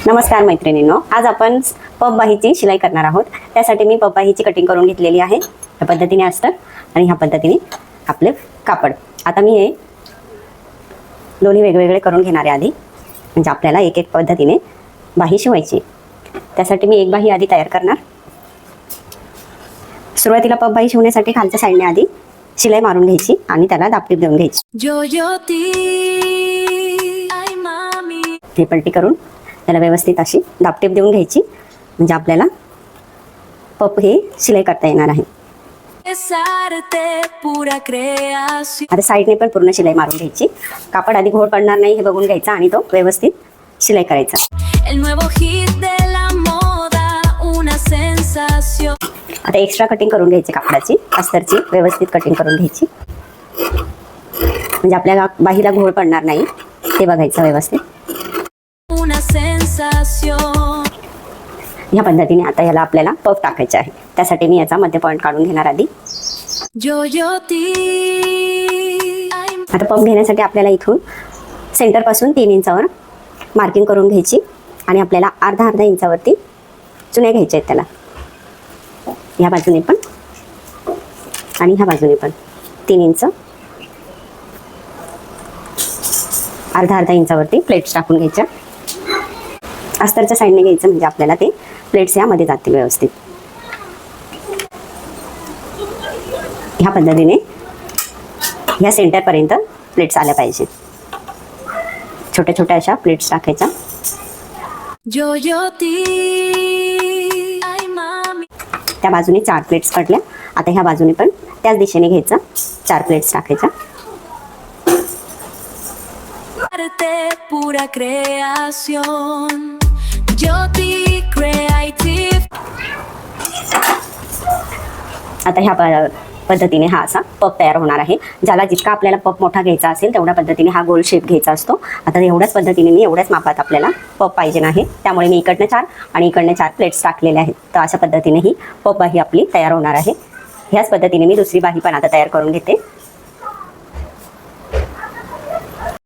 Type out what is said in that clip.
नमस्कार मैत्रिणींनो, आज आपण पपबाहीची शिलाई करणार आहोत। त्यासाठी मी पपबाहीची कटिंग करून घेतलेली आहे। या पद्धतीने अस्तर आणि ह्या पद्धतीने आपले कापड। आता मी हे दोन्ही वेगवेगळे करून घेणार आहे आधी, म्हणजे आपल्याला एक एक पद्धतीने बाही शिवायची। त्यासाठी मी एक बाही आधी तयार करणार। सुरुवातीला पपबाही शिवण्यासाठी खालच्या साईडने आधी शिलाई मारून घ्यायची आणि त्याला दापटीप देऊन घ्यायची। हे पलटी करून त्याला व्यवस्थित अशी दापटीप देऊन घ्यायची, म्हणजे आपल्याला पप हे शिलाई करता येणार आहे। आता साईडने पण पूर्ण शिलाई मारून घ्यायची। कापड आधी घोळ पडणार नाही हे बघून घ्यायचा आणि तो व्यवस्थित शिलाई करायचा। आता एक्स्ट्रा कटिंग करून घ्यायची कापडाची, अस्तरची व्यवस्थित कटिंग करून घ्यायची, म्हणजे आपल्याला बाहीला घोळ पडणार नाही ते बघायचं व्यवस्थित। ह्या पद्धतीने आता याला आपल्याला पफ टाकायचे आहे। त्यासाठी मी याचा मध्य पॉइंट काढून घेणार आधी। आता पफ घेण्यासाठी आपल्याला इथून सेंटर पासून 3 इंचावर मार्किंग करून घ्यायची आणि आपल्याला अर्धा इंचावरती चुन्या घ्यायच्या आहेत त्याला। ह्या बाजूने पण आणि ह्या बाजूने पण 3 इंच, अर्धा इंचावरती प्लेट्स टाकून घ्यायच्या। अस्तरच्या साईडने घ्यायचं, म्हणजे आपल्याला ते प्लेट्स यामध्ये जातील व्यवस्थित। ह्या पद्धतीने ह्या सेंटर पर्यंत प्लेट्स आल्या पाहिजे। छोट्या छोट्या अशा प्लेट्स टाकायच्या। त्या बाजूने 4 प्लेट्स पडल्या। आता ह्या बाजूने पण त्याच दिशेने घ्यायचं, 4 प्लेट्स टाकायच्या। Pura creación, Jyoti Creative. आता ह्या पद्धतीने हा असा पप तयार होणार आहे। ज्याला जितका आपल्याला पप मोठा घ्यायचा असेल तेवढ्या पद्धतीने हा गोल शेप घ्यायचा असतो। आता एवढ्याच पद्धतीने मी एवढ्याच मापात आपल्याला पप पाहिजे आहे, त्यामुळे मी इकडनं 4 आणि इकडनं 4 प्लेट्स टाकलेल्या आहेत। तर अशा पद्धतीने ही पप बाही आपली तयार होणार आहे। ह्याच पद्धतीने मी दुसरी बाही पण आता तयार करून घेते।